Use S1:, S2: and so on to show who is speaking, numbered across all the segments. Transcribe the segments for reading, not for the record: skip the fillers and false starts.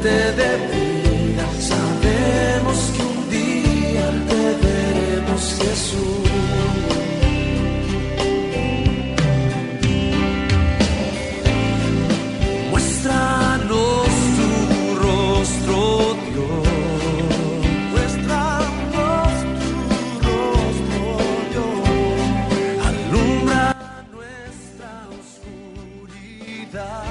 S1: fuente de vida. Sabemos que un día te veremos, Jesús. Muéstranos tu rostro, Dios. Muéstranos tu rostro, Dios. Alumbra nuestra oscuridad.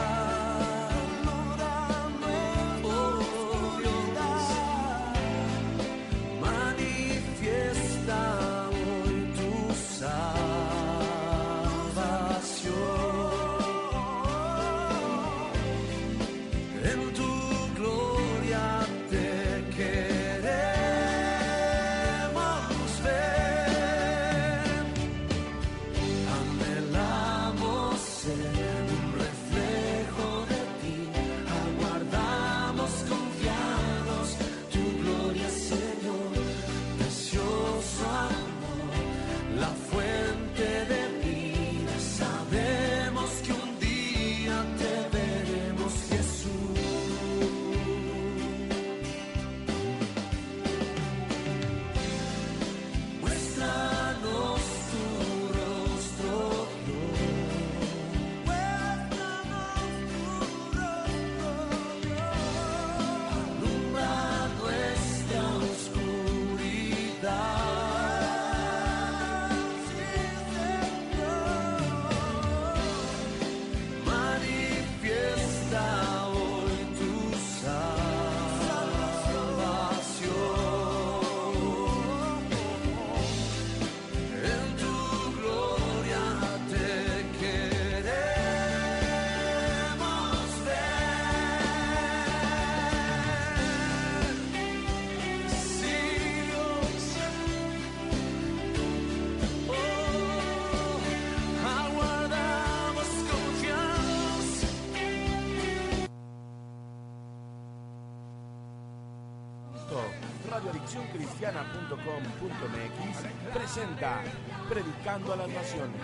S2: Cristiana.com.mx presenta Predicando a las Naciones.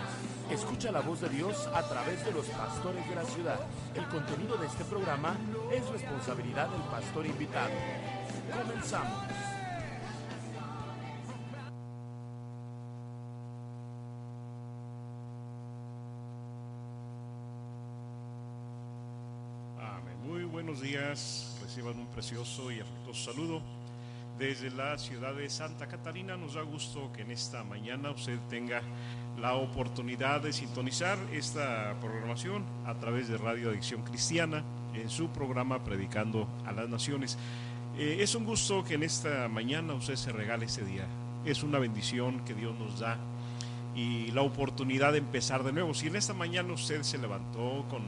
S2: Escucha la voz de Dios a través de los pastores de la ciudad. El contenido de este programa es responsabilidad del pastor invitado. Comenzamos.
S3: Amén. Muy buenos días. Reciban un precioso y afectuoso saludo desde la ciudad de Santa Catarina. Nos da gusto que en esta mañana usted tenga la oportunidad de sintonizar esta programación a través de Radio Adicción Cristiana en su programa Predicando a las Naciones. Es un gusto que en esta mañana usted se regale este día. Es una bendición que Dios nos da y la oportunidad de empezar de nuevo. Si en esta mañana usted se levantó con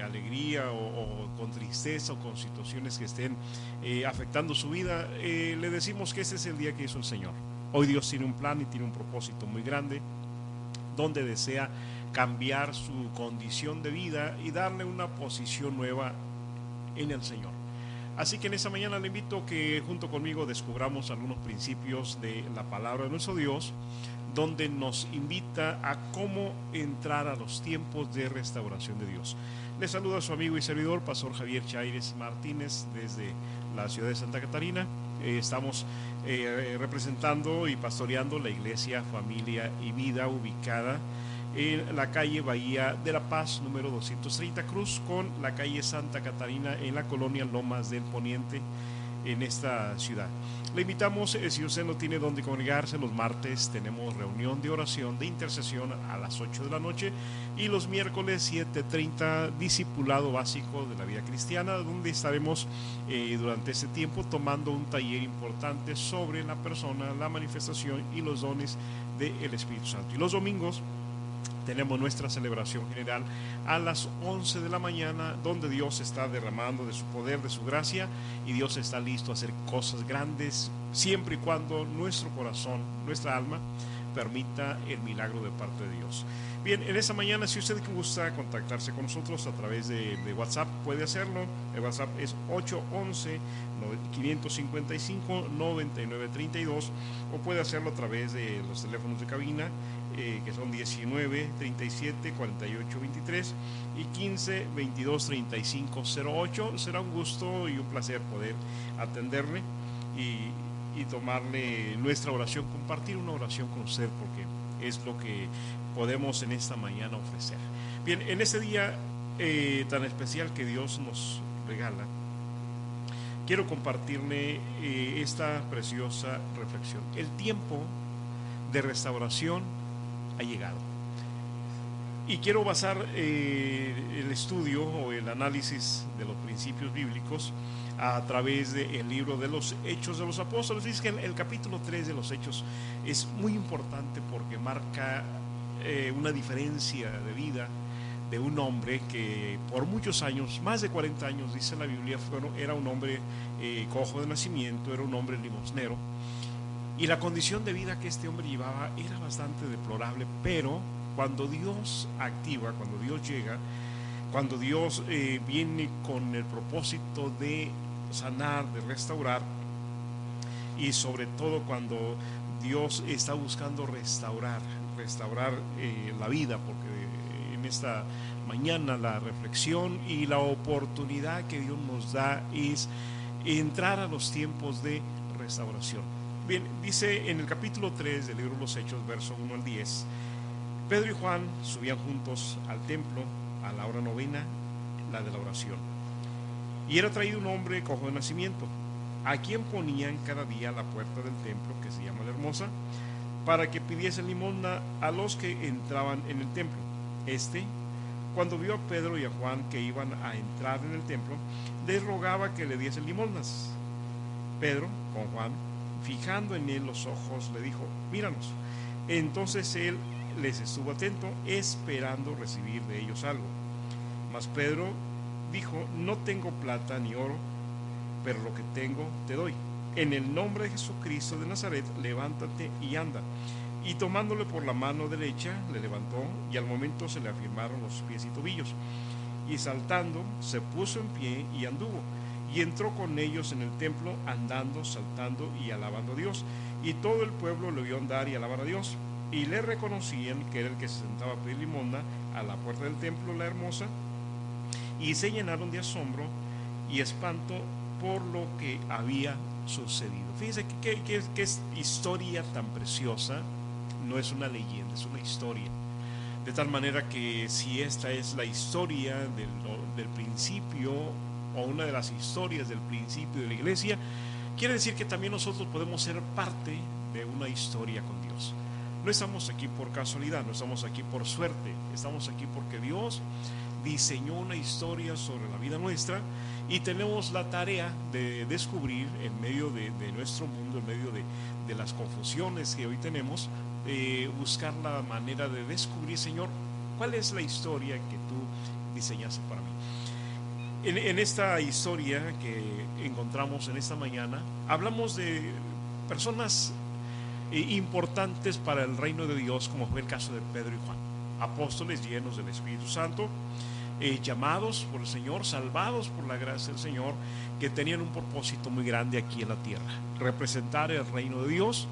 S3: alegría o con tristeza o con situaciones que estén afectando su vida, le decimos que este es el día que hizo el Señor. Hoy Dios tiene un plan y tiene un propósito muy grande donde desea cambiar su condición de vida y darle una posición nueva en el Señor. Así que en esta mañana le invito a que junto conmigo descubramos algunos principios de la palabra de nuestro Dios, donde nos invita a cómo entrar a los tiempos de restauración de Dios. Le saluda a su amigo y servidor, Pastor Javier Chaires Martínez, desde la ciudad de Santa Catarina. Estamos representando y pastoreando la Iglesia Familia y Vida, ubicada en la calle Bahía de la Paz, número 230 Cruz, con la calle Santa Catarina en la colonia Lomas del Poniente, en esta ciudad. Le invitamos, si usted no tiene dónde congregarse, los martes tenemos reunión de oración, de intercesión a las 8 de la noche, y los miércoles 7:30 discipulado básico de la vida cristiana, donde estaremos durante este tiempo tomando un taller importante sobre la persona, la manifestación y los dones del Espíritu Santo. Y los domingos tenemos nuestra celebración general a las 11 de la mañana, donde Dios está derramando de su poder, de su gracia, y Dios está listo a hacer cosas grandes, siempre y cuando nuestro corazón, nuestra alma, permita el milagro de parte de Dios. Bien, en esta mañana, si usted gusta contactarse con nosotros a través de WhatsApp, puede hacerlo. El WhatsApp es 811-555-9932, o puede hacerlo a través de los teléfonos de cabina, que son 19 37 48 23 y 15 22 35 08. Será un gusto y un placer poder atenderle y tomarle nuestra oración, compartir una oración con usted, porque es lo que podemos en esta mañana ofrecer. Bien, en este día tan especial que Dios nos regala, quiero compartirle esta preciosa reflexión. El tiempo de restauración ha llegado. Y quiero basar el estudio o el análisis de los principios bíblicos a través del libro de los Hechos de los Apóstoles. Dice que el capítulo 3 de los Hechos es muy importante porque marca una diferencia de vida de un hombre que por muchos años, más de 40 años, dice la Biblia, era un hombre cojo de nacimiento, era un hombre limosnero, y la condición de vida que este hombre llevaba era bastante deplorable. Pero cuando Dios activa, cuando Dios llega, cuando Dios viene con el propósito de sanar, de restaurar, y sobre todo cuando Dios está buscando restaurar la vida, porque en esta mañana la reflexión y la oportunidad que Dios nos da es entrar a los tiempos de restauración. Bien, dice en el capítulo 3 del libro de los Hechos, verso 1 al 10, Pedro y Juan subían juntos al templo a la hora novena, la de la oración. Y era traído un hombre cojo de nacimiento, a quien ponían cada día a la puerta del templo, que se llama La Hermosa, para que pidiese limosna a los que entraban en el templo. Cuando vio a Pedro y a Juan que iban a entrar en el templo, les rogaba que le diesen limosnas. Pedro, con Juan, fijando en él los ojos, le dijo: míranos. Entonces él les estuvo atento, esperando recibir de ellos algo. Mas Pedro dijo: no tengo plata ni oro, pero lo que tengo te doy. En el nombre de Jesucristo de Nazaret, levántate y anda. Y tomándole por la mano derecha, le levantó, y al momento se le afirmaron los pies y tobillos. Y saltando, se puso en pie y anduvo. Y entró con ellos en el templo, andando, saltando y alabando a Dios. Y todo el pueblo le vio andar y alabar a Dios. Y le reconocían que era el que se sentaba a pedir limosna a la puerta del templo, La Hermosa. Y se llenaron de asombro y espanto por lo que había sucedido. Fíjense que es historia tan preciosa. No es una leyenda, es una historia. De tal manera que si esta es la historia del principio, o una de las historias del principio de la iglesia, quiere decir que también nosotros podemos ser parte de una historia con Dios. No estamos aquí por casualidad, no estamos aquí por suerte, estamos aquí porque Dios diseñó una historia sobre la vida nuestra, y tenemos la tarea de descubrir en medio de nuestro mundo, en medio de las confusiones que hoy tenemos, buscar la manera de descubrir, Señor, cuál es la historia que tú diseñaste para mí. En esta historia que encontramos en esta mañana, hablamos de personas importantes para el reino de Dios, como fue el caso de Pedro y Juan, apóstoles llenos del Espíritu Santo, llamados por el Señor, salvados por la gracia del Señor, que tenían un propósito muy grande aquí en la tierra: representar el reino de Dios.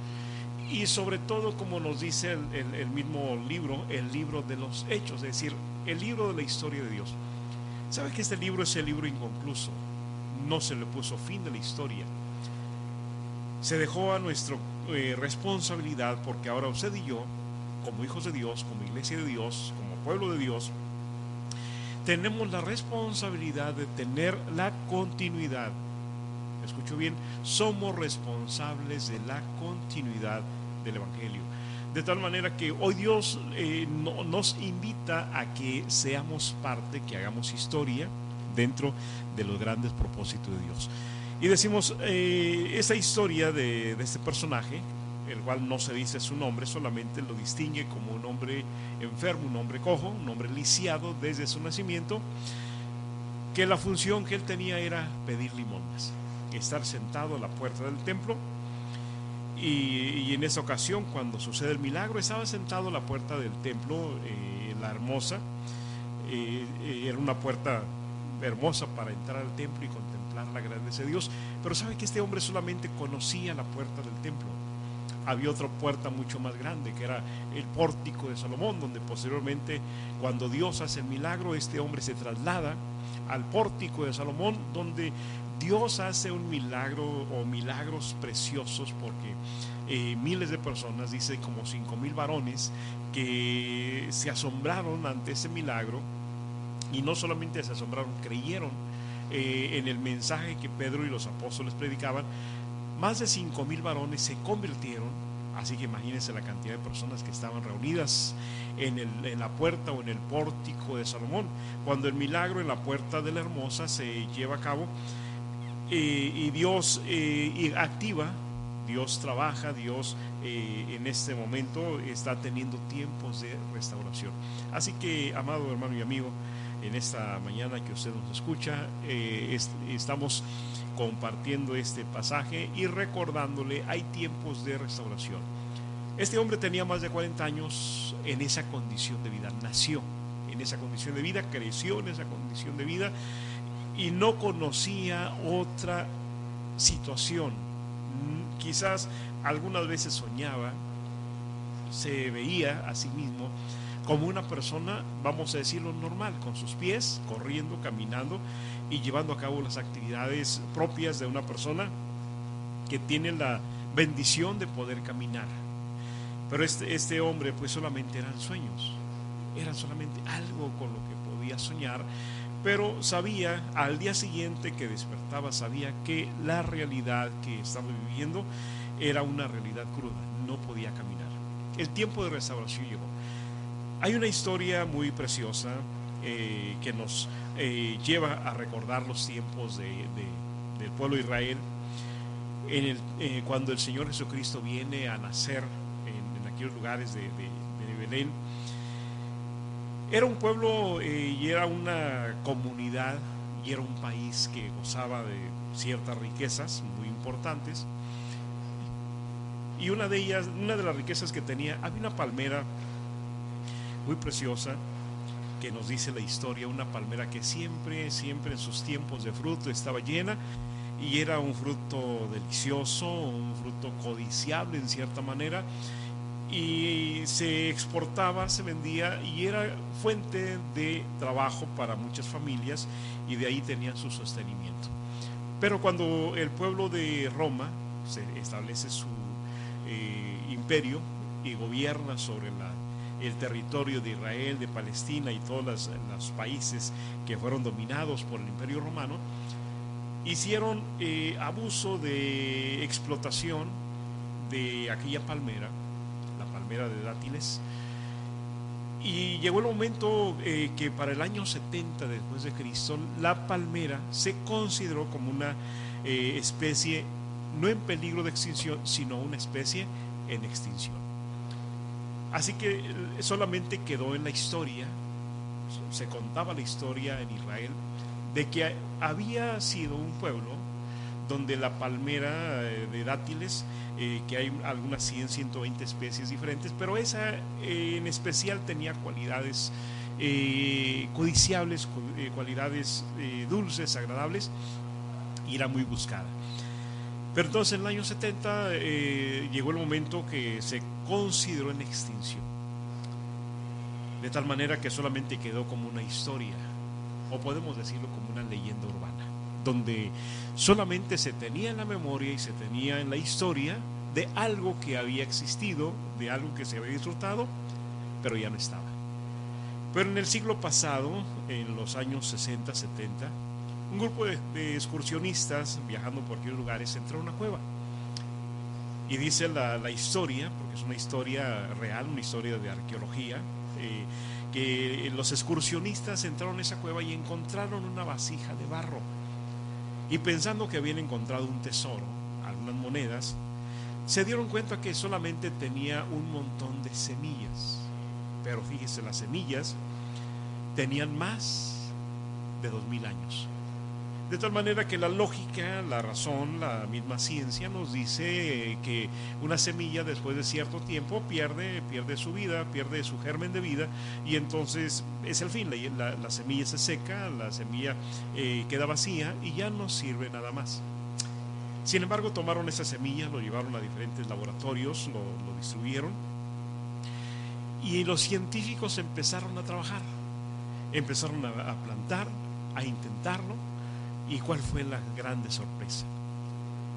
S3: Y sobre todo, como nos dice el mismo libro, el libro de los Hechos, es decir, el libro de la historia de Dios. ¿Sabe que este libro es el libro inconcluso? No se le puso fin de la historia. Se dejó a nuestra responsabilidad, porque ahora usted y yo, como hijos de Dios, como iglesia de Dios, como pueblo de Dios, tenemos la responsabilidad de tener la continuidad. Escucho bien, somos responsables de la continuidad del Evangelio. De tal manera que hoy Dios nos invita a que seamos parte, que hagamos historia dentro de los grandes propósitos de Dios. Y decimos, esta historia de este personaje, el cual no se dice su nombre, solamente lo distingue como un hombre enfermo, un hombre cojo, un hombre lisiado desde su nacimiento, que la función que él tenía era pedir limosnas, estar sentado a la puerta del templo. Y en esa ocasión, cuando sucede el milagro, estaba sentado a la puerta del templo, La Hermosa. Era una puerta hermosa para entrar al templo y contemplar la grandeza de Dios. Pero sabe que este hombre solamente conocía la puerta del templo. había otra puerta mucho más grande, que era el pórtico de Salomón, donde posteriormente, cuando Dios hace el milagro, este hombre se traslada al pórtico de Salomón, donde Dios hace un milagro o milagros preciosos, porque miles de personas, dice como 5,000 varones, que se asombraron ante ese milagro, y no solamente se asombraron, creyeron en el mensaje que Pedro y los apóstoles predicaban. Más de 5,000 varones se convirtieron. Así que imagínense la cantidad de personas que estaban reunidas en la puerta o en el pórtico de Salomón, cuando el milagro en la puerta de la Hermosa se lleva a cabo. Y Dios activa, Dios trabaja, Dios en este momento está teniendo tiempos de restauración. Así que, amado hermano y amigo, en esta mañana que usted nos escucha, estamos compartiendo este pasaje y recordándole, hay tiempos de restauración. Este hombre tenía más de 40 años en esa condición de vida, nació en esa condición de vida, creció en esa condición de vida y no conocía otra situación. Quizás algunas veces soñaba, se veía a sí mismo como una persona, vamos a decirlo, normal, con sus pies, corriendo, caminando y llevando a cabo las actividades propias de una persona que tiene la bendición de poder caminar. Pero este hombre, pues solamente eran sueños, eran solamente algo con lo que podía soñar, pero sabía, al día siguiente que despertaba, sabía que la realidad que estaba viviendo era una realidad cruda, no podía caminar. El tiempo de restauración llegó. Hay una historia muy preciosa que nos lleva a recordar los tiempos del pueblo de Israel, cuando el Señor Jesucristo viene a nacer en aquellos lugares de Belén. Era un pueblo y era una comunidad y era un país que gozaba de ciertas riquezas muy importantes, y una de las riquezas que tenía, había una palmera muy preciosa que nos dice la historia, una palmera que siempre en sus tiempos de fruto estaba llena, y era un fruto delicioso, un fruto codiciable en cierta manera, y se exportaba, se vendía y era fuente de trabajo para muchas familias, y de ahí tenían su sostenimiento. Pero cuando el pueblo de Roma se establece su imperio y gobierna sobre el territorio de Israel, de Palestina y todos los países que fueron dominados por el imperio romano, hicieron abuso de explotación de aquella palmera, la palmera de dátiles, y llegó el momento que para el año 70 después de Cristo, la palmera se consideró como una especie no en peligro de extinción, sino una especie en extinción. Así que solamente quedó en la historia, se contaba la historia en Israel, de que había sido un pueblo donde la palmera de dátiles, que hay algunas 100, 120 especies diferentes, pero esa en especial tenía cualidades codiciables, cualidades dulces, agradables, y era muy buscada. Pero entonces en el año 70 llegó el momento que se consideró en extinción, de tal manera que solamente quedó como una historia, o podemos decirlo como una leyenda urbana, donde solamente se tenía en la memoria y se tenía en la historia de algo que había existido, de algo que se había disfrutado, pero ya no estaba. Pero en el siglo pasado, en los años 60, 70, un grupo de excursionistas viajando por aquellos lugares entró a una cueva. Y dice la historia, porque es una historia real, una historia de arqueología, que los excursionistas entraron a esa cueva y encontraron una vasija de barro. Y pensando que habían encontrado un tesoro, algunas monedas, se dieron cuenta que solamente tenía un montón de semillas. Pero fíjese, las semillas tenían más de 2000 años. De tal manera que la lógica, la razón, la misma ciencia nos dice que una semilla después de cierto tiempo pierde su vida, pierde su germen de vida, y entonces es el fin, la semilla se seca, la semilla queda vacía y ya no sirve nada más. Sin embargo, tomaron esa semilla, lo llevaron a diferentes laboratorios, lo distribuyeron, y los científicos empezaron a trabajar, empezaron a plantar, a intentarlo. ¿Y cuál fue la grande sorpresa?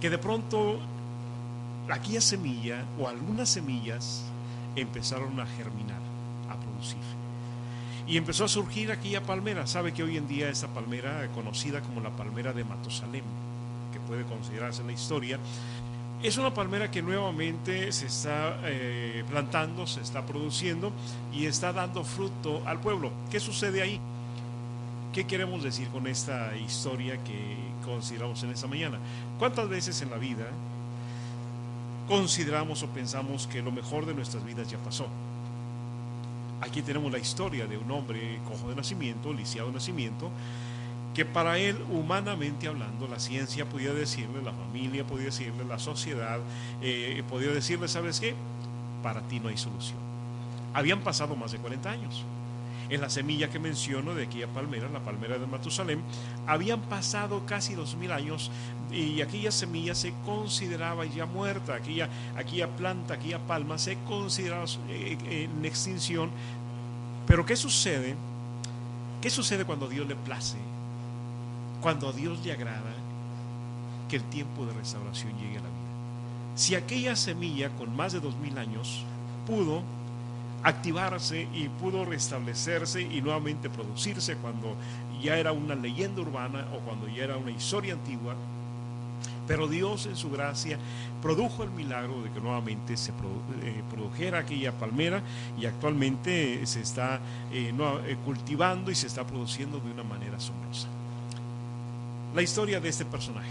S3: Que de pronto aquella semilla o algunas semillas empezaron a germinar, a producir. Y empezó a surgir aquella palmera. Sabe que hoy en día esa palmera, conocida como la palmera de Matusalén, que puede considerarse en la historia, es una palmera que nuevamente se está plantando, se está produciendo y está dando fruto al pueblo. ¿Qué sucede ahí? ¿Qué queremos decir con esta historia que consideramos en esta mañana? ¿Cuántas veces en la vida consideramos o pensamos que lo mejor de nuestras vidas ya pasó? Aquí tenemos la historia de un hombre cojo de nacimiento, lisiado de nacimiento, que para él, humanamente hablando, la ciencia podía decirle, la familia podía decirle, la sociedad podía decirle, ¿sabes qué? Para ti no hay solución. Habían pasado más de 40 años. En la semilla que menciono de aquella palmera, la palmera de Matusalén, habían pasado casi 2000 años y aquella semilla se consideraba ya muerta, aquella planta, aquella palma se consideraba en extinción. Pero ¿qué sucede? ¿Qué sucede cuando a Dios le place? Cuando a Dios le agrada que el tiempo de restauración llegue a la vida. Si aquella semilla con más de 2000 años pudo activarse y pudo restablecerse y nuevamente producirse cuando ya era una leyenda urbana o cuando ya era una historia antigua, pero Dios en su gracia produjo el milagro de que nuevamente se produjera aquella palmera y actualmente se está cultivando y se está produciendo de una manera asombrosa. La historia de este personaje,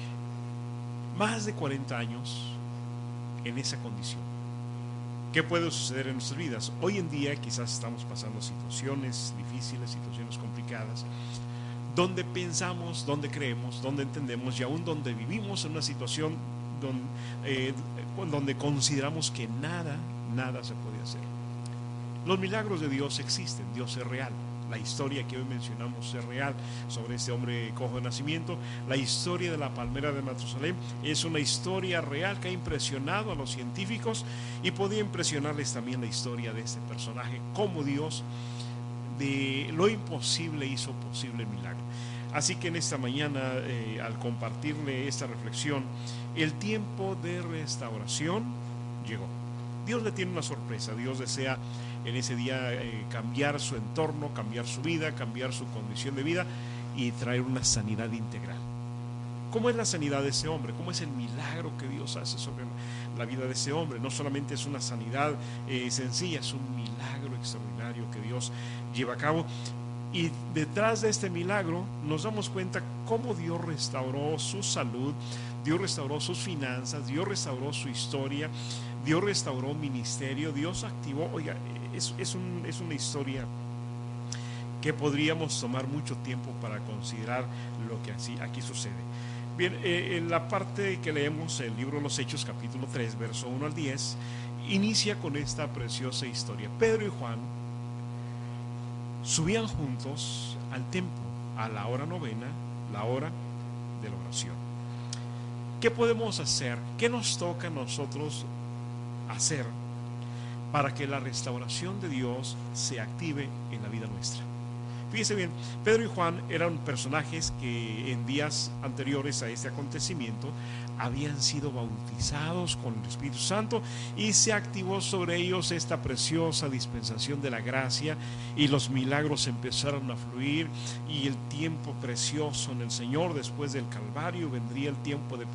S3: más de 40 años en esa condición. ¿Qué puede suceder en nuestras vidas? Hoy en día quizás estamos pasando situaciones difíciles, situaciones complicadas, donde pensamos, donde creemos, donde entendemos y aún donde vivimos en una situación donde consideramos que nada se puede hacer. Los milagros de Dios existen, Dios es real. La historia que hoy mencionamos es real sobre este hombre cojo de nacimiento. La historia de la palmera de Matusalén es una historia real que ha impresionado a los científicos y podía impresionarles también la historia de este personaje, cómo Dios de lo imposible hizo posible el milagro. Así que en esta mañana, al compartirle esta reflexión, el tiempo de restauración llegó. Dios le tiene una sorpresa. Dios desea en ese día cambiar su entorno, cambiar su vida, cambiar su condición de vida y traer una sanidad integral. ¿Cómo es la sanidad de ese hombre? ¿Cómo es el milagro que Dios hace sobre la vida de ese hombre? No solamente es una sanidad sencilla, es un milagro extraordinario que Dios lleva a cabo. Y detrás de este milagro nos damos cuenta cómo Dios restauró su salud, Dios restauró sus finanzas, Dios restauró su historia, Dios restauró ministerio, Dios activó. Oiga, es una historia que podríamos tomar mucho tiempo para considerar lo que aquí sucede. Bien, en la parte que leemos el libro de los Hechos, capítulo 3, verso 1 al 10, inicia con esta preciosa historia. Pedro y Juan subían juntos al templo a la hora novena, la hora de la oración. ¿Qué podemos hacer? ¿Qué nos toca a nosotros hacer para que la restauración de Dios se active en la vida nuestra? Fíjese bien, Pedro y Juan eran personajes que en días anteriores a este acontecimiento habían sido bautizados con el Espíritu Santo y se activó sobre ellos esta preciosa dispensación de la gracia y los milagros empezaron a fluir y el tiempo precioso en el Señor. Después del Calvario vendría el tiempo de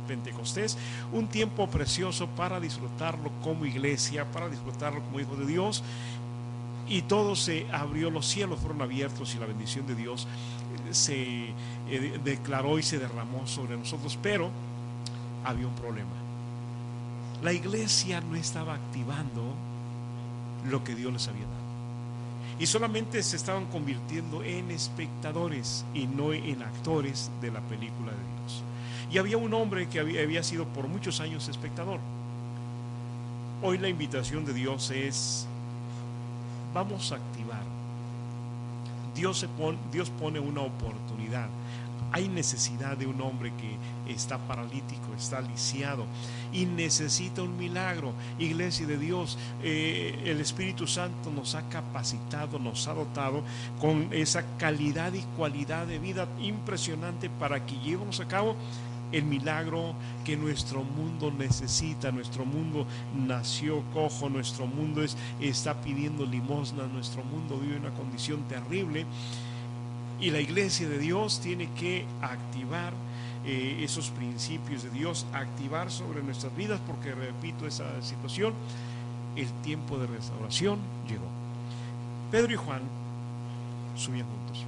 S3: Pentecostés, un tiempo precioso para disfrutarlo como iglesia, para disfrutarlo como hijos de Dios. Y todo se abrió, los cielos fueron abiertos y la bendición de Dios se declaró y se derramó sobre nosotros. Pero había un problema. La iglesia no estaba activando lo que Dios les había dado. Y solamente se estaban convirtiendo en espectadores y no en actores de la película de Dios. Y había un hombre que había sido por muchos años espectador. Hoy la invitación de Dios es: vamos a activar. Dios pone una oportunidad Hay necesidad de un hombre que está paralítico, está lisiado y necesita un milagro. Iglesia de Dios, el Espíritu Santo nos ha capacitado, nos ha dotado con esa calidad y cualidad de vida impresionante para que llevemos a cabo el milagro que nuestro mundo necesita. Nuestro mundo nació cojo, nuestro mundo está pidiendo limosna, nuestro mundo vive en una condición terrible. Y la iglesia de Dios tiene que activar esos principios de Dios, activar sobre nuestras vidas, porque repito esa situación, el tiempo de restauración llegó. Pedro y Juan subían juntos.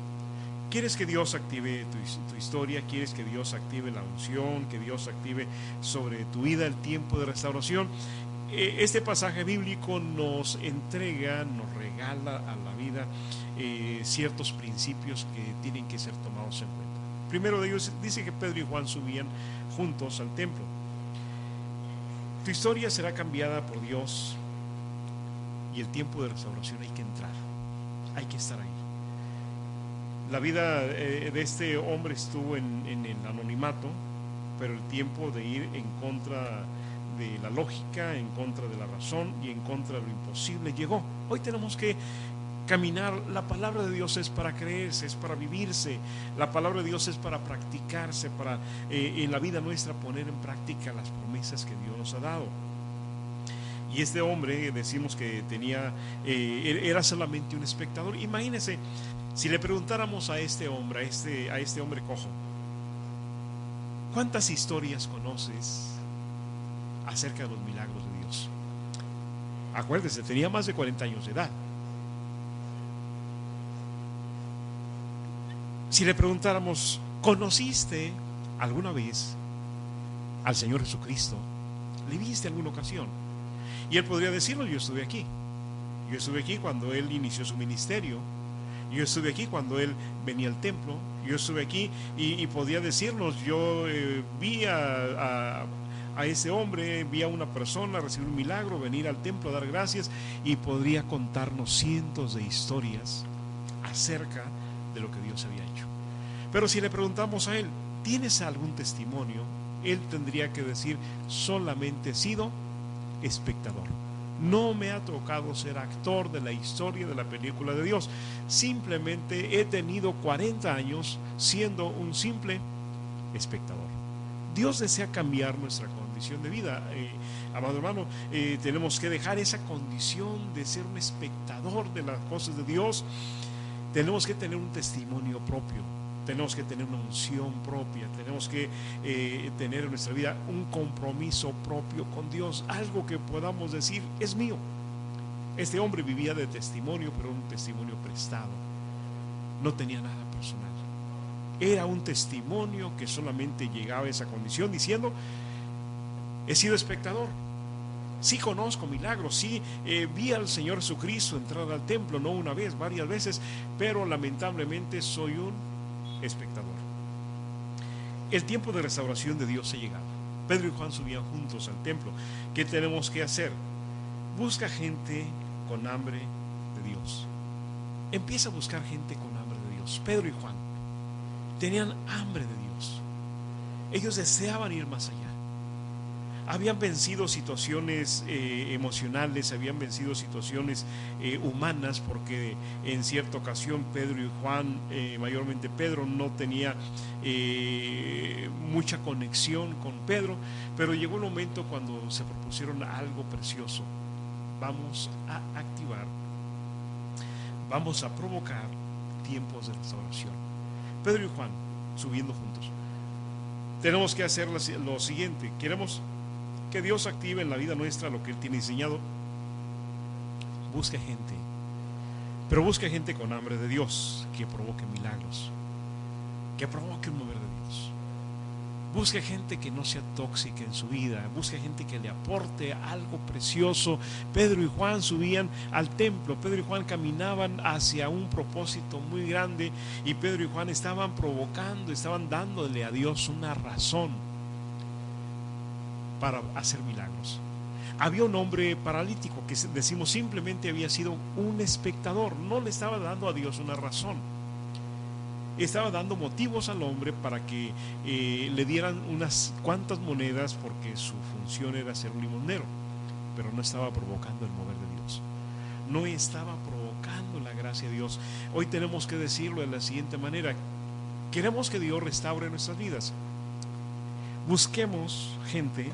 S3: ¿Quieres que Dios active tu historia? ¿Quieres que Dios active la unción? ¿Que Dios active sobre tu vida el tiempo de restauración? Este pasaje bíblico nos entrega, nos regala a la vida ciertos principios que tienen que ser tomados en cuenta. Primero de ellos dice que Pedro y Juan subían juntos al templo. Tu historia será cambiada por Dios y el tiempo de restauración hay que entrar, hay que estar ahí. La vida de este hombre estuvo en el anonimato, pero el tiempo de ir en contra de la lógica, en contra de la razón y en contra de lo imposible llegó. Hoy tenemos que caminar. La palabra de Dios es para creerse, es para vivirse. La palabra de Dios es para practicarse, para en la vida nuestra poner en práctica las promesas que Dios nos ha dado. Y este hombre, decimos que era solamente un espectador. Imagínense, si le preguntáramos a este hombre, a este hombre cojo, ¿cuántas historias conoces acerca de los milagros de Dios? Acuérdese, tenía más de 40 años de edad. Si le preguntáramos, ¿conociste alguna vez al Señor Jesucristo? ¿Le viste alguna ocasión? Y él podría decirlo: yo estuve aquí. Yo estuve aquí cuando él inició su ministerio. Yo estuve aquí cuando él venía al templo. Yo estuve aquí y podía decirnos: yo vi a ese hombre, vi a una persona recibir un milagro, venir al templo a dar gracias, y podría contarnos cientos de historias acerca de lo que Dios había hecho. Pero si le preguntamos a él, ¿tienes algún testimonio? Él tendría que decir: solamente he sido espectador. No me ha tocado ser actor de la historia de la película de Dios. Simplemente he tenido 40 años siendo un simple espectador. Dios desea cambiar nuestra condición de vida. Amado hermano, tenemos que dejar esa condición de ser un espectador de las cosas de Dios. Tenemos que tener un testimonio propio. Tenemos que tener una unción propia, tenemos que tener en nuestra vida un compromiso propio con Dios, algo que podamos decir: es mío. Este hombre vivía de testimonio, pero un testimonio prestado, no tenía nada personal. Era un testimonio que solamente llegaba a esa condición diciendo: he sido espectador. Sí conozco milagros, sí vi al Señor Jesucristo entrar al templo, no una vez, varias veces, pero lamentablemente soy un espectador. El tiempo de restauración de Dios ha llegado. Pedro y Juan subían juntos al templo. ¿Qué tenemos que hacer? Busca gente con hambre de Dios. Empieza a buscar gente con hambre de Dios. Pedro y Juan tenían hambre de Dios. Ellos deseaban ir más allá. Habían vencido situaciones emocionales, habían vencido situaciones humanas, porque en cierta ocasión Pedro y Juan, mayormente Pedro, no tenía mucha conexión con Pedro, pero llegó un momento cuando se propusieron algo precioso: vamos a activar, vamos a provocar tiempos de restauración. Pedro y Juan subiendo juntos. Tenemos que hacer lo siguiente: queremos que Dios active en la vida nuestra lo que Él tiene diseñado. Busque gente, pero busque gente con hambre de Dios, que provoque milagros, que provoque un mover de Dios. Busque gente que no sea tóxica en su vida. Busque gente que le aporte algo precioso. Pedro y Juan subían al templo. Pedro y Juan caminaban hacia un propósito muy grande, y Pedro y Juan estaban provocando, estaban dándole a Dios una razón para hacer milagros. Había un hombre paralítico que decimos simplemente había sido un espectador, no le estaba dando a Dios una razón. estaba dando motivos al hombre para que le dieran unas cuantas monedas, porque su función era ser un limonero, pero no estaba provocando el mover de Dios, no estaba provocando la gracia de Dios. Hoy tenemos que decirlo de la siguiente manera: queremos que Dios restaure nuestras vidas, busquemos gente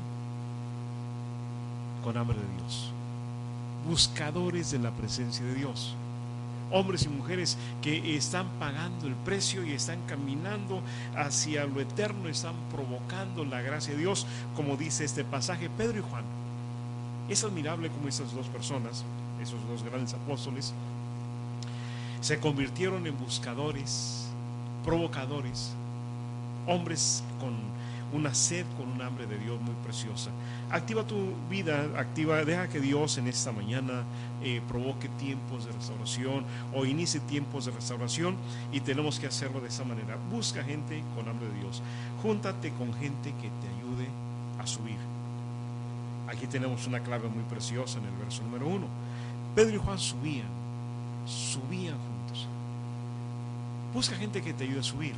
S3: con hambre de Dios, buscadores de la presencia de Dios, hombres y mujeres que están pagando el precio y están caminando hacia lo eterno, están provocando la gracia de Dios, como dice este pasaje. Pedro y Juan, es admirable como estas dos personas, esos dos grandes apóstoles, se convirtieron en buscadores, provocadores, hombres con una sed, con un hambre de Dios muy preciosa. Activa tu vida, deja que Dios en esta mañana provoque tiempos de restauración o inicie tiempos de restauración, y tenemos que hacerlo de esa manera. Busca gente con hambre de Dios, júntate con gente que te ayude a subir. Aquí tenemos una clave muy preciosa en el verso número 1. Pedro y Juan subían juntos. Busca gente que te ayude a subir.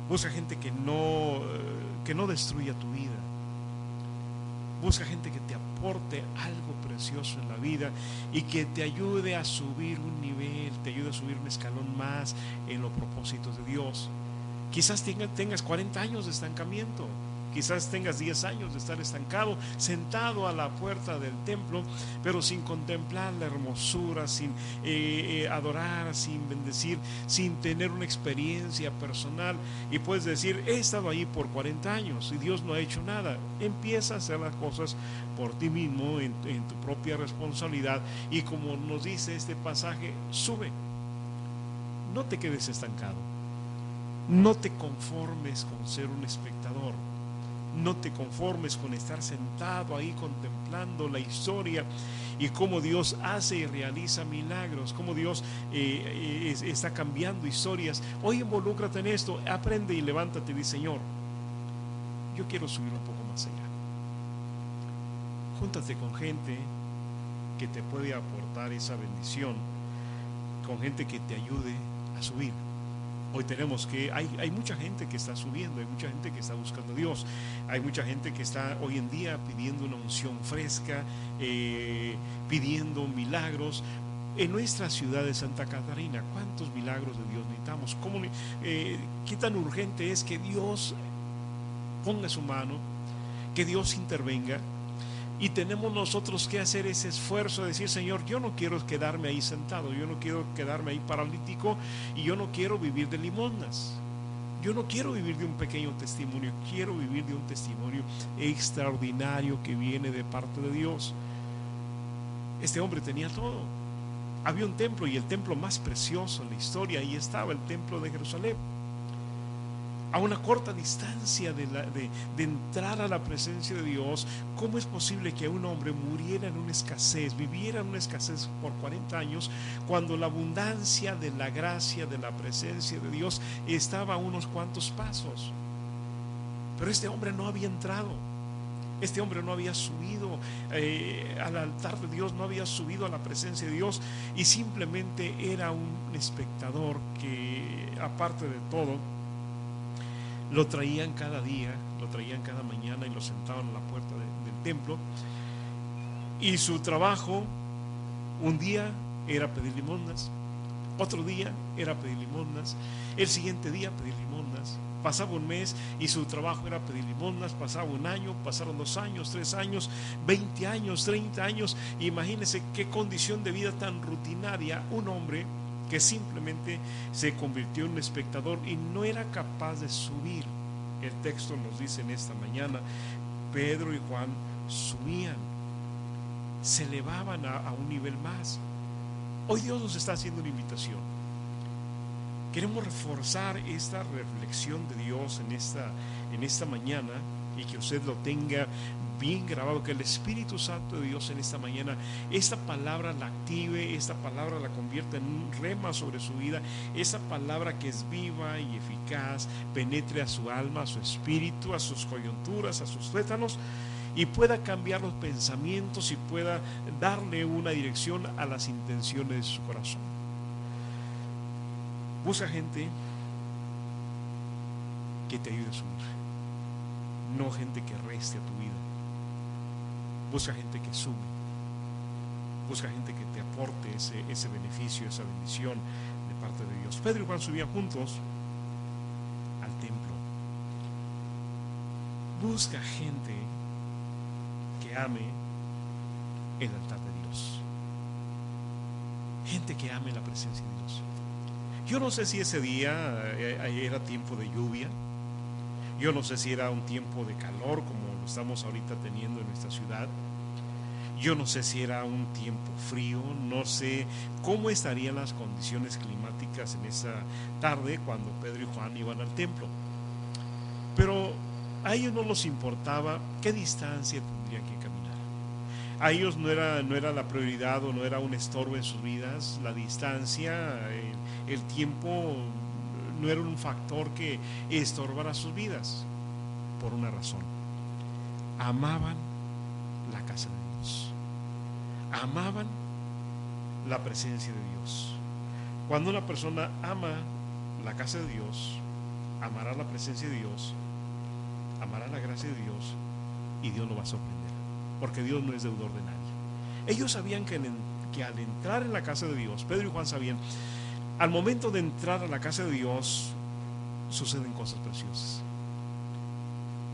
S3: Busca gente que no destruya tu vida. Busca gente que te aporte algo precioso en la vida y que te ayude a subir un nivel, te ayude a subir un escalón más en los propósitos de Dios. Quizás tengas 40 años de estancamiento. Quizás tengas 10 años de estar estancado, sentado a la puerta del templo, pero sin contemplar la hermosura, sin adorar, sin bendecir, sin tener una experiencia personal. Y puedes decir: he estado ahí por 40 años y Dios no ha hecho nada. Empieza a hacer las cosas por ti mismo, en tu propia responsabilidad. Y como nos dice este pasaje, sube. No te quedes estancado. No te conformes con ser un espectador. No te conformes con estar sentado ahí contemplando la historia y cómo Dios hace y realiza milagros, cómo Dios está cambiando historias. Hoy involúcrate en esto, aprende y levántate y di: Señor, yo quiero subir un poco más allá. Júntate con gente que te puede aportar esa bendición, con gente que te ayude a subir. Hoy tenemos que, hay mucha gente que está subiendo, hay mucha gente que está buscando a Dios, hay mucha gente que está hoy en día pidiendo una unción fresca, pidiendo milagros. En nuestra ciudad de Santa Catarina, ¿cuántos milagros de Dios necesitamos? ¿Qué tan urgente es que Dios ponga su mano, que Dios intervenga? Y tenemos nosotros que hacer ese esfuerzo de decir: Señor, yo no quiero quedarme ahí sentado, yo no quiero quedarme ahí paralítico, y yo no quiero vivir de limosnas. Yo no quiero vivir de un pequeño testimonio, quiero vivir de un testimonio extraordinario que viene de parte de Dios. Este hombre tenía todo. Había un templo, y el templo más precioso en la historia, ahí estaba el templo de Jerusalén. A una corta distancia de entrar a la presencia de Dios. ¿Cómo es posible que un hombre muriera en una escasez, viviera en una escasez por 40 años, cuando la abundancia de la gracia, de la presencia de Dios estaba a unos cuantos pasos? Pero este hombre no había entrado. Este hombre no había subido al altar de Dios, no había subido a la presencia de Dios, y simplemente era un espectador que, aparte de todo, lo traían cada día, lo traían cada mañana y lo sentaban a la puerta del templo. Y su trabajo un día era pedir limosnas, otro día era pedir limosnas, el siguiente día pedir limosnas. Pasaba un mes y su trabajo era pedir limosnas, pasaba un año, pasaron 2 años, 3 años, 20 años, 30 años. Imagínense qué condición de vida tan rutinaria. Un hombre que simplemente se convirtió en un espectador y no era capaz de subir. El texto nos dice en esta mañana: Pedro y Juan subían, se elevaban a un nivel más. Hoy Dios nos está haciendo una invitación. Queremos reforzar esta reflexión de Dios en esta mañana, y que usted lo tenga bien grabado, que el Espíritu Santo de Dios en esta mañana, esta palabra la active, esta palabra la convierta en un rema sobre su vida, esa palabra que es viva y eficaz, penetre a su alma, a su espíritu, a sus coyunturas, a sus tuétanos, y pueda cambiar los pensamientos y pueda darle una dirección a las intenciones de su corazón. Busca gente que te ayude a subir, no gente que reste a tu vida. Busca gente que sume, busca gente que te aporte ese beneficio, esa bendición de parte de Dios. Pedro y Juan subían juntos al templo. Busca gente que ame el altar de Dios, gente que ame la presencia de Dios. Yo no sé si ese día era tiempo de lluvia, yo no sé si era un tiempo de calor como lo estamos ahorita teniendo en nuestra ciudad, yo no sé si era un tiempo frío, no sé cómo estarían las condiciones climáticas en esa tarde cuando Pedro y Juan iban al templo, pero a ellos no les importaba qué distancia tendrían que caminar. A ellos no era la prioridad o no era un estorbo en sus vidas. La distancia, el tiempo no era un factor que estorbara sus vidas, por una razón: amaban la casa de Dios, amaban la presencia de Dios. Cuando una persona ama la casa de Dios, amará la presencia de Dios, amará la gracia de Dios, y Dios lo va a sorprender, porque Dios no es deudor de nadie. Ellos sabían que al entrar en la casa de Dios, Pedro y Juan sabían, al momento de entrar a la casa de Dios suceden cosas preciosas,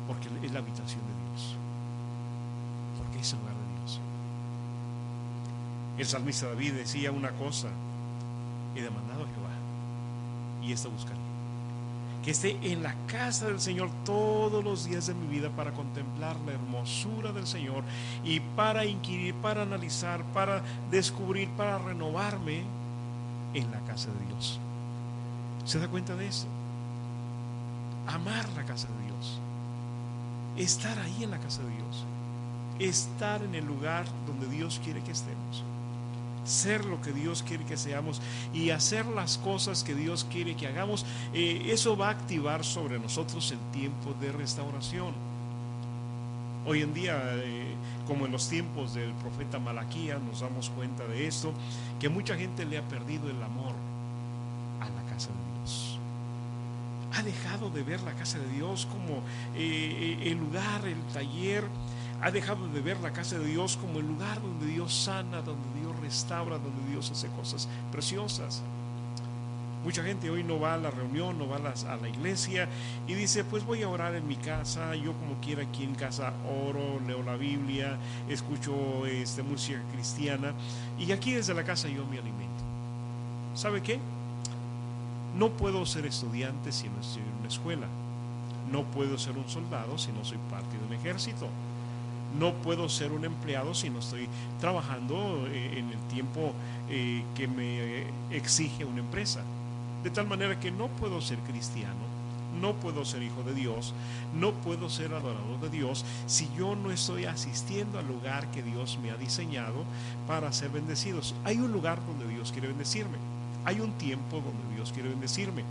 S3: porque es la habitación de Dios, porque es el lugar de Dios. El salmista David decía una cosa: he demandado a Jehová y esta buscaré, que esté en la casa del Señor todos los días de mi vida, para contemplar la hermosura del Señor y para inquirir, para analizar, para descubrir, para renovarme en la casa de Dios. ¿Se da cuenta de eso? Amar la casa de Dios, estar ahí en la casa de Dios, estar en el lugar donde Dios quiere que estemos, ser lo que Dios quiere que seamos y hacer las cosas que Dios quiere que hagamos. Eso va a activar sobre nosotros el tiempo de restauración. Hoy en día, como en los tiempos del profeta Malaquías, nos damos cuenta de esto, que mucha gente le ha perdido el amor a la casa de Dios. Ha dejado de ver la casa de Dios como el lugar, el taller. Ha dejado de ver la casa de Dios como el lugar donde Dios sana, donde Dios restaura, donde Dios hace cosas preciosas. Mucha gente hoy no va a la reunión, no va a la iglesia y dice: pues voy a orar en mi casa, yo como quiera aquí en casa oro, leo la Biblia, escucho música cristiana, y aquí desde la casa yo me alimento. ¿Sabe qué? No puedo ser estudiante si no estoy en una escuela, no puedo ser un soldado si no soy parte de un ejército, no puedo ser un empleado si no estoy trabajando en el tiempo que me exige una empresa. De tal manera que no puedo ser cristiano, no puedo ser hijo de Dios, no puedo ser adorador de Dios si yo no estoy asistiendo al lugar que Dios me ha diseñado para ser bendecidos. Hay un lugar donde Dios quiere bendecirme, hay un tiempo donde Dios quiere bendecirme,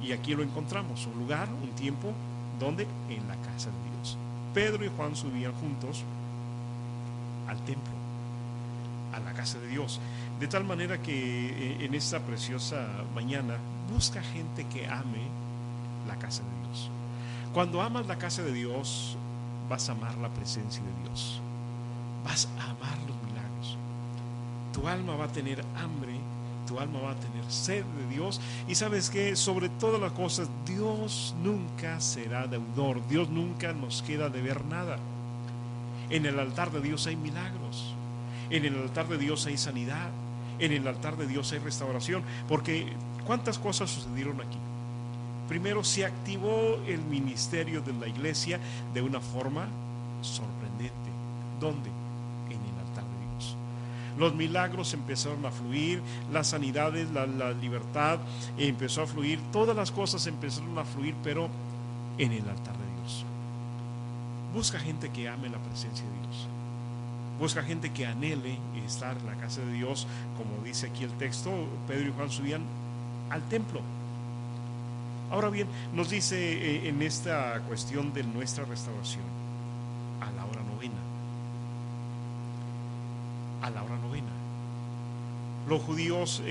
S3: y aquí lo encontramos: un lugar, un tiempo, ¿donde? En la casa de Dios. Pedro y Juan subían juntos al templo, a la casa de Dios, de tal manera que en esta preciosa mañana busca gente que ame la casa de Dios. Cuando amas la casa de Dios, vas a amar la presencia de Dios, vas a amar los milagros. Tu alma va a tener hambre, tu alma va a tener sed de Dios, y sabes que sobre todas las cosas Dios nunca será deudor, Dios nunca nos queda de ver nada. En el altar de Dios hay milagros, en el altar de Dios hay sanidad, en el altar de Dios hay restauración, porque ¿cuántas cosas sucedieron aquí? Primero, se activó el ministerio de la iglesia de una forma sorprendente. ¿Dónde? En el altar de Dios. Los milagros empezaron a fluir, las sanidades, la libertad empezó a fluir, todas las cosas empezaron a fluir, pero en el altar de Dios. Busca gente que ame la presencia de Dios. Busca gente que anhele estar en la casa de Dios. Como dice aquí el texto, Pedro y Juan subían al templo. Ahora bien, nos dice en esta cuestión de nuestra restauración, a la hora novena. A la hora novena. Los judíos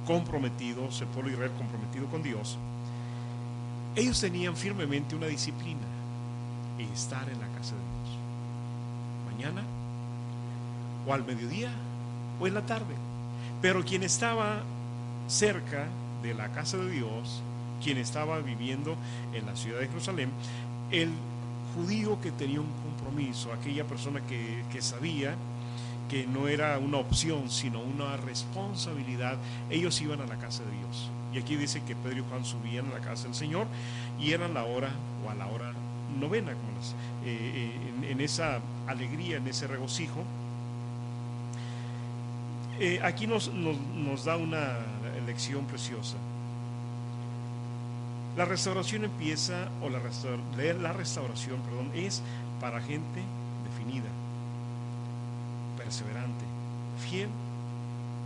S3: comprometidos, el pueblo de Israel comprometido con Dios, ellos tenían firmemente una disciplina: estar en la casa de Dios, mañana o al mediodía o en la tarde. Pero quien estaba cerca de la casa de Dios, quien estaba viviendo en la ciudad de Jerusalén, el judío que tenía un compromiso, aquella persona que sabía que no era una opción sino una responsabilidad, ellos iban a la casa de Dios. Y aquí dice que Pedro y Juan subían a la casa del Señor y eran la hora, o a la hora novena, en esa alegría, en ese regocijo. Aquí nos da una lección preciosa. La restauración empieza, o la restauración, es para gente definida, perseverante, fiel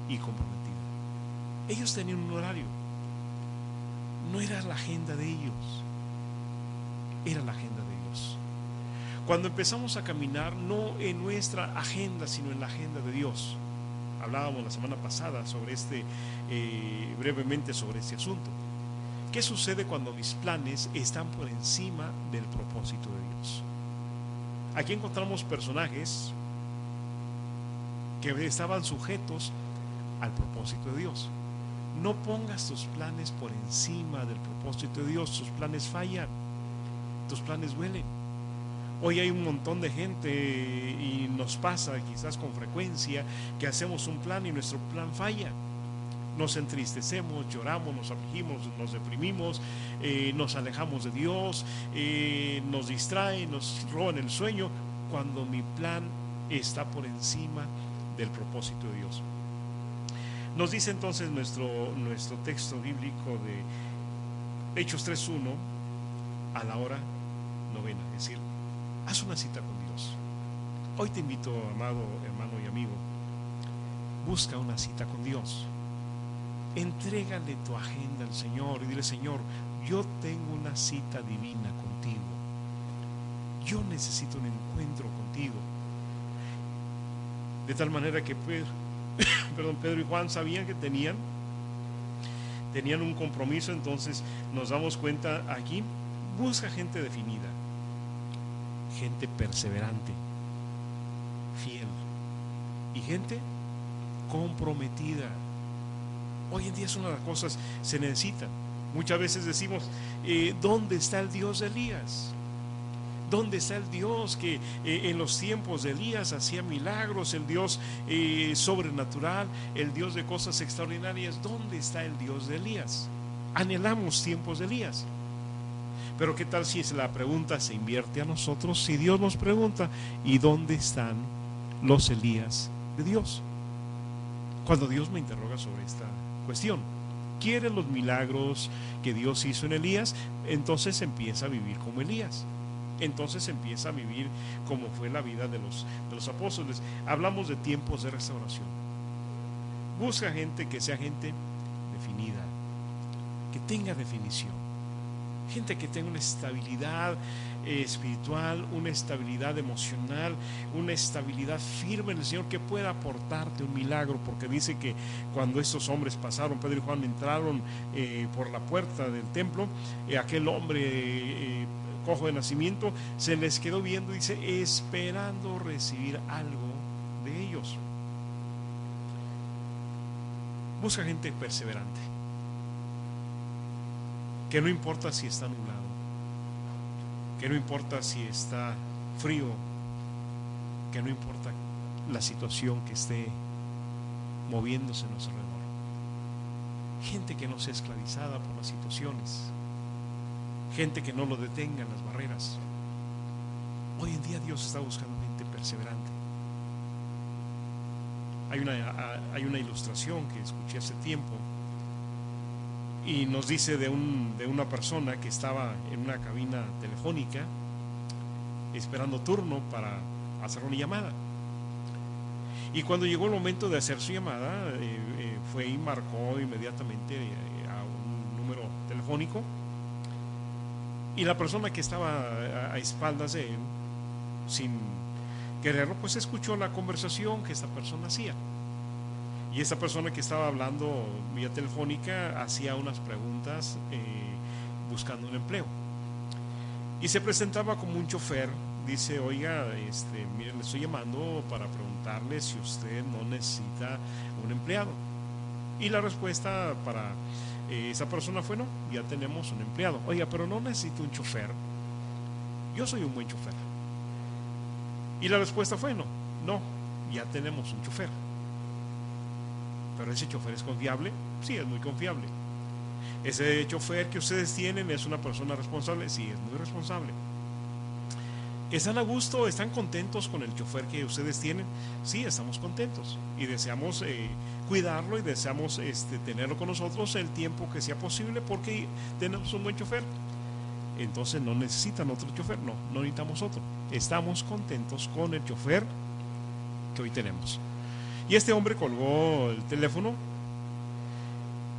S3: y comprometida. Ellos tenían un horario, no era la agenda de ellos, era la agenda de Dios. Cuando empezamos a caminar, no en nuestra agenda, sino en la agenda de Dios. Hablábamos la semana pasada sobre brevemente sobre este asunto. ¿Qué sucede cuando mis planes están por encima del propósito de Dios? Aquí encontramos personajes que estaban sujetos al propósito de Dios. No pongas tus planes por encima del propósito de Dios. Tus planes fallan, tus planes duelen. Hoy hay un montón de gente, y nos pasa quizás con frecuencia, que hacemos un plan y nuestro plan falla. Nos entristecemos, lloramos, nos afligimos, nos deprimimos, nos alejamos de Dios, nos distraen, nos roban el sueño, cuando mi plan está por encima del propósito de Dios. Nos dice entonces nuestro texto bíblico de Hechos 3:1, a la hora novena, es decir, haz una cita con Dios. Hoy te invito, amado hermano y amigo, busca una cita con Dios. Entrégale tu agenda al Señor y dile: Señor, yo tengo una cita divina contigo. Yo necesito un encuentro contigo. De tal manera que Pedro y Juan sabían que tenían un compromiso. Entonces nos damos cuenta aquí: busca gente definida, gente perseverante, fiel, y gente comprometida. Hoy en día es una de las cosas que se necesitan. Muchas veces decimos: ¿dónde está el Dios de Elías? ¿Dónde está el Dios que en los tiempos de Elías hacía milagros? El Dios sobrenatural, el Dios de cosas extraordinarias. ¿Dónde está el Dios de Elías? Anhelamos tiempos de Elías. Pero ¿qué tal si la pregunta se invierte a nosotros? Si Dios nos pregunta: ¿y dónde están los Elías de Dios? Cuando Dios me interroga sobre esta cuestión, quiere los milagros que Dios hizo en Elías, entonces empieza a vivir como Elías. Entonces empieza a vivir como fue la vida de los apóstoles. Hablamos de tiempos de restauración. Busca gente que sea gente definida, que tenga definición, gente que tenga una estabilidad espiritual, una estabilidad emocional, una estabilidad firme en el Señor, que pueda aportarte un milagro. Porque dice que cuando estos hombres pasaron, Pedro y Juan entraron por la puerta del templo, aquel hombre cojo de nacimiento se les quedó viendo, dice, esperando recibir algo de ellos. Busca gente perseverante, que no importa si está nublado, que no importa si está frío, que no importa la situación que esté moviéndose a nuestro alrededor. Gente que no sea esclavizada por las situaciones, gente que no lo detenga en las barreras. Hoy en día Dios está buscando gente perseverante. Hay una ilustración que escuché hace tiempo, y nos dice de una persona que estaba en una cabina telefónica esperando turno para hacer una llamada. Y cuando llegó el momento de hacer su llamada, fue y marcó inmediatamente a un número telefónico. Y la persona que estaba a espaldas de él, sin quererlo, pues escuchó la conversación que esta persona hacía. Y esa persona que estaba hablando vía telefónica hacía unas preguntas buscando un empleo. Y se presentaba como un chofer. Dice, oiga, mire, le estoy llamando para preguntarle si usted no necesita un empleado. Y la respuesta para esa persona fue, no, ya tenemos un empleado. Oiga, pero no necesito un chofer. Yo soy un buen chofer. Y la respuesta fue, no, ya tenemos un chofer. Pero ese chofer es confiable. Sí, es muy confiable. Ese chofer que ustedes tienen es una persona responsable. Sí, es muy responsable. ¿Están a gusto? ¿Están contentos con el chofer que ustedes tienen? Sí, estamos contentos y deseamos cuidarlo y deseamos tenerlo con nosotros el tiempo que sea posible porque tenemos un buen chofer. Entonces no necesitan otro chofer. No necesitamos otro. Estamos contentos con el chofer que hoy tenemos. Y este hombre colgó el teléfono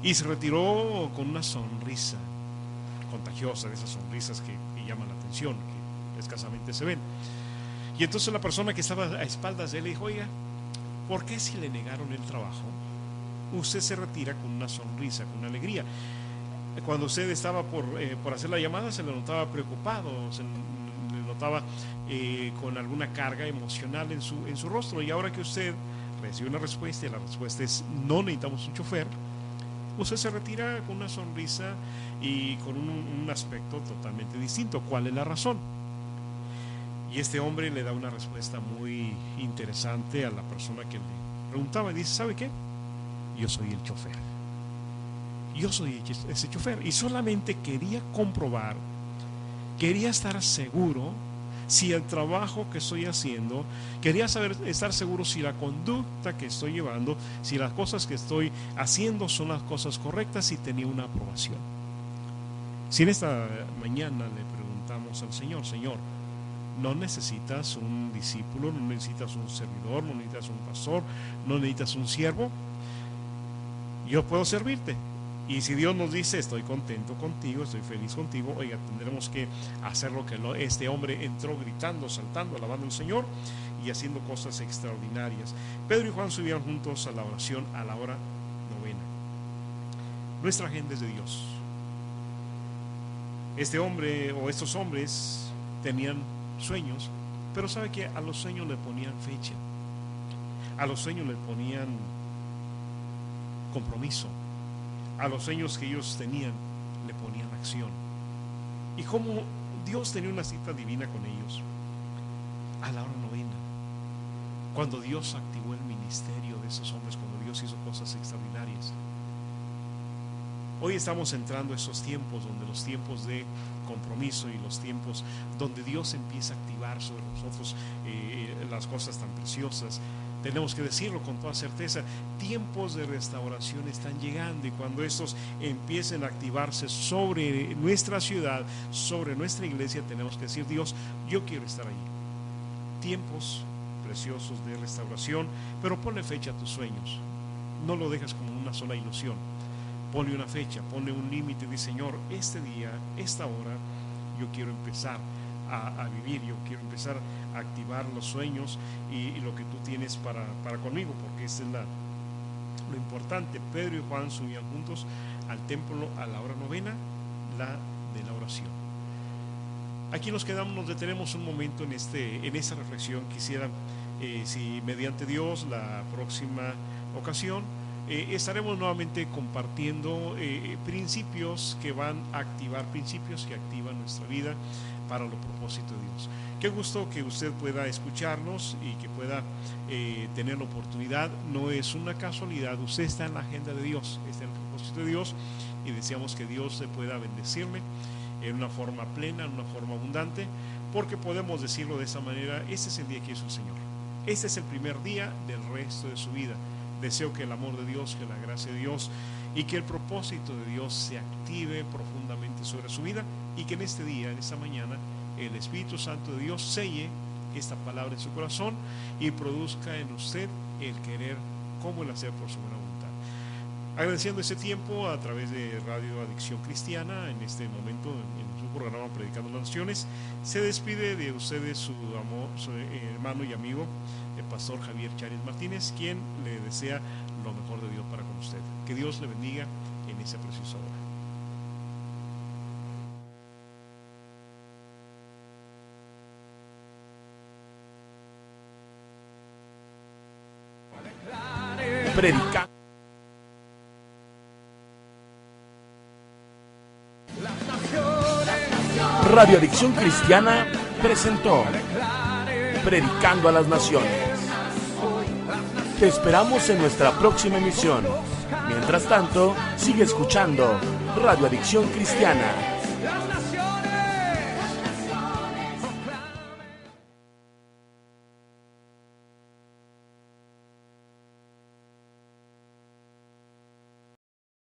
S3: y se retiró con una sonrisa contagiosa, de esas sonrisas que llaman la atención, que escasamente se ven. Y entonces la persona que estaba a espaldas de él le dijo, oiga, ¿por qué si le negaron el trabajo, usted se retira con una sonrisa, con una alegría? Cuando usted estaba por hacer la llamada se le notaba preocupado, se le notaba con alguna carga emocional en su rostro, y ahora que usted recibe una respuesta y la respuesta es no necesitamos un chofer, usted se retira con una sonrisa y con un aspecto totalmente distinto. ¿Cuál es la razón? Y este hombre le da una respuesta muy interesante a la persona que le preguntaba y dice, ¿sabe qué? Yo soy el chofer. Yo soy ese chofer y solamente quería comprobar, quería estar seguro si el trabajo que estoy haciendo, quería estar seguro si la conducta que estoy llevando, si las cosas que estoy haciendo son las cosas correctas, si tenía una aprobación. Si en esta mañana le preguntamos al Señor, Señor, no necesitas un discípulo, no necesitas un servidor, no necesitas un pastor, no necesitas un siervo, yo puedo servirte. Y si Dios nos dice, estoy contento contigo, estoy feliz contigo, oiga, tendremos que hacer lo que este hombre entró gritando, saltando, alabando al Señor y haciendo cosas extraordinarias. Pedro y Juan subían juntos a la oración a la hora 9. Nuestra agenda es de Dios. Este hombre o estos hombres tenían sueños, pero sabe que a los sueños le ponían fecha, a los sueños le ponían compromiso. A los sueños que ellos tenían le ponían acción. Y como Dios tenía una cita divina con ellos a la hora 9, cuando Dios activó el ministerio de esos hombres, cuando Dios hizo cosas extraordinarias. Hoy estamos entrando a esos tiempos, donde los tiempos de compromiso y los tiempos donde Dios empieza a activar sobre nosotros las cosas tan preciosas. Tenemos que decirlo con toda certeza, tiempos de restauración están llegando, y cuando estos empiecen a activarse sobre nuestra ciudad, sobre nuestra iglesia, tenemos que decir, Dios, yo quiero estar allí. Tiempos preciosos de restauración, pero ponle fecha a tus sueños, no lo dejas como una sola ilusión, ponle una fecha, ponle un límite, di, Señor, este día, esta hora, yo quiero empezar a vivir, yo quiero empezar a activar los sueños y lo que tú tienes para conmigo, porque esa es lo importante. Pedro y Juan subían juntos al templo a la hora 9, la de la oración. Aquí nos quedamos, nos detenemos un momento en esta reflexión. Quisiera, si mediante Dios, la próxima ocasión estaremos nuevamente compartiendo principios que van a activar, principios que activan nuestra vida para los propósitos de Dios. Qué gusto que usted pueda escucharnos y que pueda tener la oportunidad. No es una casualidad, usted está en la agenda de Dios, está en el propósito de Dios, y deseamos que Dios se pueda bendecirle en una forma plena, en una forma abundante, porque podemos decirlo de esa manera: este es el día que hizo el Señor, este es el primer día del resto de su vida. Deseo que el amor de Dios, que la gracia de Dios y que el propósito de Dios se active profundamente sobre su vida, y que en este día, en esta mañana, el Espíritu Santo de Dios selle esta palabra en su corazón y produzca en usted el querer como el hacer por su buena voluntad. Agradeciendo este tiempo a través de Radio Adicción Cristiana, en este momento, en su programa Predicando las Naciones. Se despide de ustedes su hermano y amigo, el pastor Javier Charis Martínez, quien le desea lo mejor de Dios para con usted. Que Dios le bendiga en esa preciosa hora.
S2: Predica. Radio Adicción Cristiana presentó Predicando a las Naciones. Te esperamos en nuestra próxima emisión. Mientras tanto, sigue escuchando Radio Adicción Cristiana.